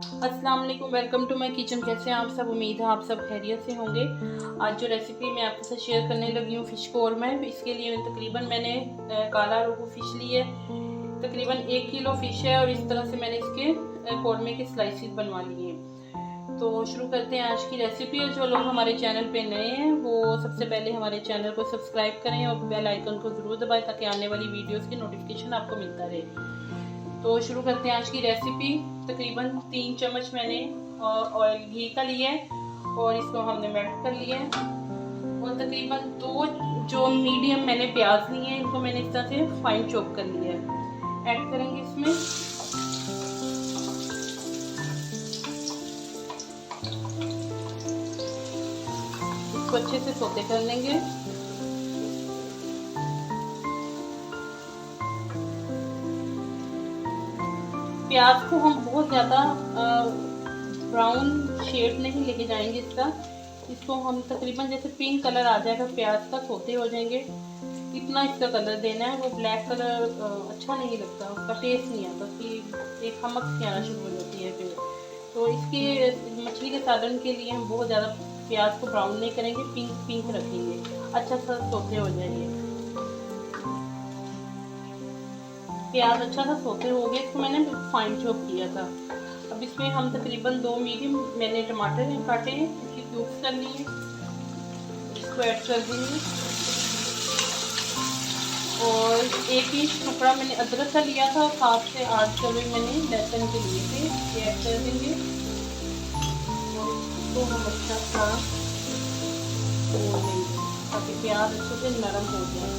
अस्सलाम वालेकुम, welcome to my kitchen. कैसे हैं आप सब? उम्मीद है आप सब खैरियत से होंगे। आज जो रेसिपी मैं आपके साथ शेयर करने लगी हूँ फ़िश कौरमा है। इसके लिए तकरीबन मैंने काला रोहू फ़िश ली है। तकरीबन 1 किलो फ़िश है और इस तरह से मैंने इसके कौरमे के स्लाइसिस बनवा लिए हैं। तो शुरू करते हैं आज की रेसिपी। और जो लोग हमारे चैनल पे नए हैं वो सबसे पहले हमारे चैनल को सब्सक्राइब करें और बेल आइकन को ज़रूर दबाएं ताकि आने वाली वीडियोस की नोटिफिकेशन आपको मिलता रहे। तो शुरू करते हैं आज की रेसिपी। तकरीबन 3 चम्मच मैंने ऑयल घी का लिया है और इसको हमने मेल्ट कर लिया है। और तकरीबन 2 जो मीडियम मैंने प्याज लिए हैं, इनको मैंने इस तरह से फाइन चॉप कर लिया है। ऐड करेंगे इसमें। इसको अच्छे से सौते कर लेंगे। प्याज को हम बहुत ज़्यादा ब्राउन शेड नहीं लेके जाएंगे इसको हम तकरीबन जैसे पिंक कलर आ जाएगा प्याज का, सौते हो जाएंगे, इतना इसका कलर देना है। वो ब्लैक कलर अच्छा नहीं लगता, उसका टेस्ट नहीं आता, उसकी एक खमक सी आना शुरू हो जाती है फिर। तो इसके मछली के सालन के लिए हम बहुत ज़्यादा प्याज को ब्राउन नहीं करेंगे, पिंक पिंक रखेंगे, अच्छा सा सौते हो जाएंगे। प्याज अच्छा सा सौते हो गए, इसको मैंने फाइन चॉप किया था। अब इसमें हम तकरीबन 2 मीडियम मैंने टमाटर काटे हैं, इसकी क्यूब्स कर लिए, इसको ऐड कर देंगे। और 1 इंच टुकड़ा मैंने अदरक का लिया था और 7 से 8 कलवे मैंने लहसुन के लिए थे, ये ऐड कर देंगे। और इसको हम अच्छा सा तोड़ देंगे ताकि प्याज अच्छे से नरम हो जाए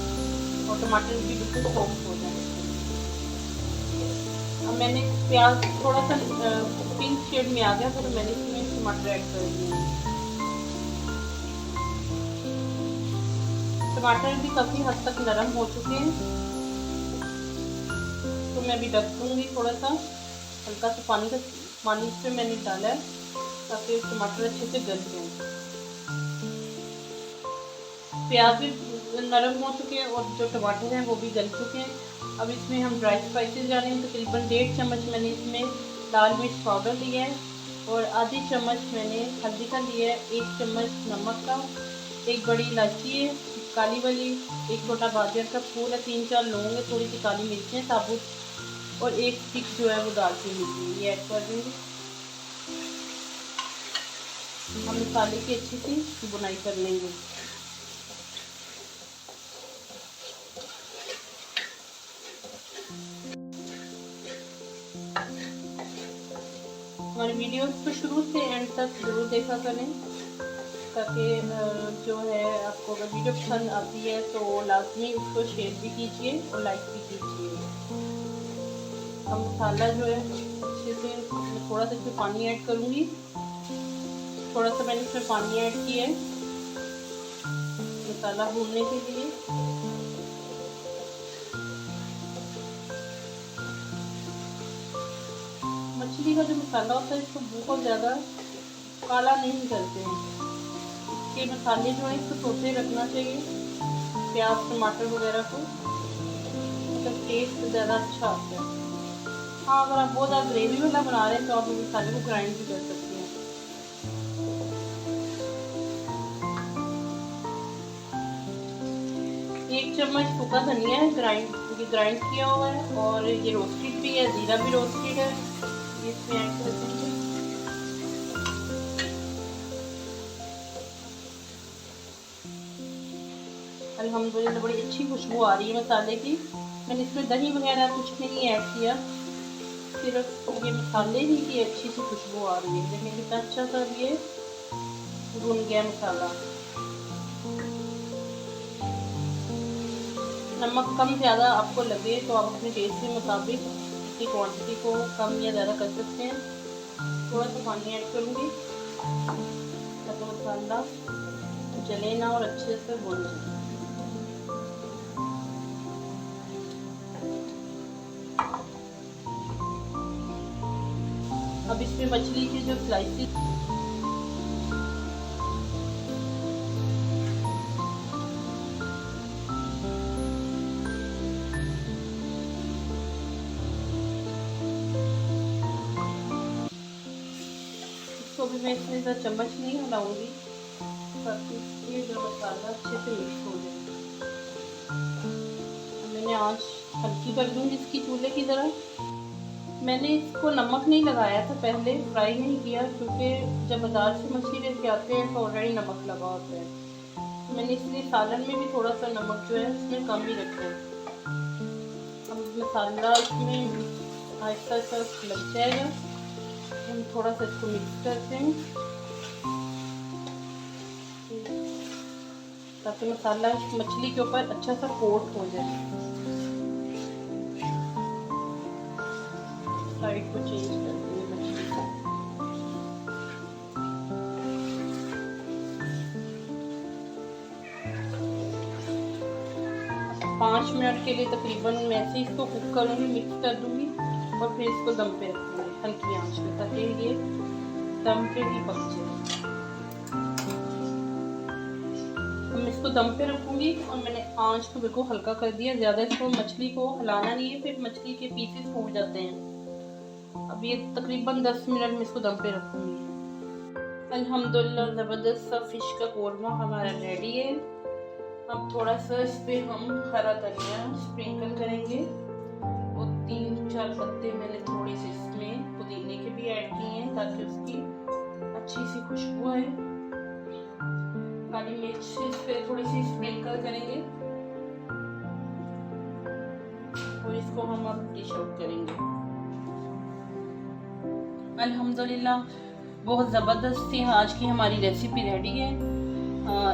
और टमाटर भी बिल्कुल सॉफ्ट हो जाए। अब मैंने प्याज थोड़ा सा पिंक शेड में आ गया तो मैंने इसमें टमाटर ऐड कर दिए। टमाटर भी काफ़ी हद तक नरम हो चुके हैं, तो मैं अभी ढक दूँगी। थोड़ा सा हल्का सा पानी इसमें मैंने डाला है ताकि टमाटर अच्छे से गल जाए। प्याज भी नरम हो चुके हैं और जो टमाटर हैं वो भी गल चुके हैं। अब इसमें हम ड्राई स्पाइसेस डालें। तकरीबन 1.5 चम्मच मैंने इसमें लाल मिर्च पाउडर लिया है और आधी चम्मच मैंने हल्दी का लिया है, 1 चम्मच नमक का, 1 बड़ी इलायची है काली वाली, 1 छोटा बाजर का फूल है, 3-4 लौंग है, थोड़ी सी काली मिर्चें साबुत और 1 स्टिक जो है वो दालचीनी की, ये ऐड कर देंगे। हम मसाले की अच्छी सी बुनाई कर लेंगे। हमारी वीडियोस को शुरू से एंड तक जरूर देखा करें ताकि जो है आपको अगर वीडियो पसंद आती है तो लाजमी उसको शेयर भी कीजिए और लाइक भी कीजिए। अब मसाला जो है अच्छे से, मैं थोड़ा सा इसमें पानी ऐड करूँगी, थोड़ा सा मैंने इसमें पानी ऐड किया है मसाला भूनने के लिए। मछली का जो मसाला होता है इसको बहुत ज़्यादा काला नहीं करते हैं, इसके मसाले जो है इसको सौते रखना चाहिए, प्याज टमाटर वगैरह को, मतलब टेस्ट ज़्यादा अच्छा आता है। हाँ, अगर आप बहुत ज़्यादा ग्रेवी वाला बना रहे हैं तो आप मसाले को ग्राइंड भी कर सकते हैं। एक चम्मच सूखा धनिया है, ग्राइंड किया हुआ है, और ये रोस्टेड भी है, जीरा भी रोस्टेड है, इसमें ऐड कर देंगे। अल्हम्दुलिल्लाह बड़ी अच्छी खुशबू आ रही है मसाले की। मैंने इसमें दही वगैरह कुछ नहीं ऐड किया, सिर्फ ये मसाले ही की अच्छी सी खुशबू आ रही है। देखिए कितना अच्छा सा ये भुन गया मसाला। नमक कम ज़्यादा आपको लगे तो आप अपने टेस्ट के मुताबिक इसकी क्वांटिटी को कम या ज़्यादा कर सकते हैं। थोड़ा सा पानी ऐड करूँगी ताकि मसाला जले ना और अच्छे से भुन जाए। अब इसमें मछली की जो स्लाइसेस भी मैं इसमें ज़्यादा चम्मच नहीं हिलाऊंगी ताकि ये जो मसाला अच्छे से मिक्स हो जाए। मैंने आँच हल्की कर दूँगी इसकी चूल्हे की तरह। मैंने इसको नमक नहीं लगाया था पहले, फ्राई नहीं किया, क्योंकि जब बाज़ार से मछली लेके आते हैं तो ऑलरेडी नमक लगा होता है। मैंने इसलिए सालन में भी थोड़ा सा नमक जो है इसमें कम ही रखा है। अब मसाला इसमें आहिस्ता आहिस्ता लग जाएगा। हम थोड़ा सा इसको मिक्स करते हैं ताकि मसाला मछली के ऊपर अच्छा सा कोट हो जाए। साइड को चेंज कर देंगे मछली को। 5 मिनट के लिए तकरीबन मैं ऐसे इसको कुक करूँगी, मिक्स कर दूँगी और फिर इसको दम पे रखूँगी हल्की आंच पे ताकि ये दम पे ही पक जाए। मैं इसको दम पे रखूँगी और मैंने आंच को बिल्कुल हल्का कर दिया, ज़्यादा इसको मछली को हिलाना नहीं है, फिर मछली के पीसेस फूट जाते हैं। अब ये तकरीबन 10 मिनट में इसको दम पे रखूँगी। अल्हम्दुलिल्लाह ज़बरदस्त सा फ़िश का कोरमा हमारा रेडी है। अब थोड़ा सा इस पर हम हरा धनिया स्प्रिंकल करेंगे और 3-4 पत्ते मैंने थोड़े से इसमें पुदीने के भी ऐड किए हैं ताकि उसकी अच्छी सी खुशबू आए। काली मिर्च इस पर थोड़ी सी स्प्रिंकल करेंगे और इसको हम अब डिश आउट करेंगे। अल्हम्दुलिल्लाह बहुत ज़बरदस्त थी आज की हमारी रेसिपी रेडी है।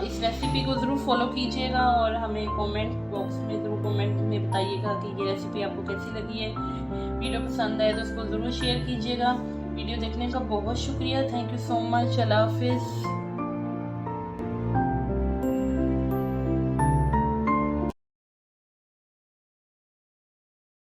इस रेसिपी को ज़रूर फॉलो कीजिएगा और हमें कमेंट बॉक्स में ज़रूर कमेंट में बताइएगा कि ये रेसिपी आपको कैसी लगी है। वीडियो पसंद आए तो उसको ज़रूर शेयर कीजिएगा। वीडियो देखने का बहुत शुक्रिया। Thank you so much. अल्लाह हाफिज़।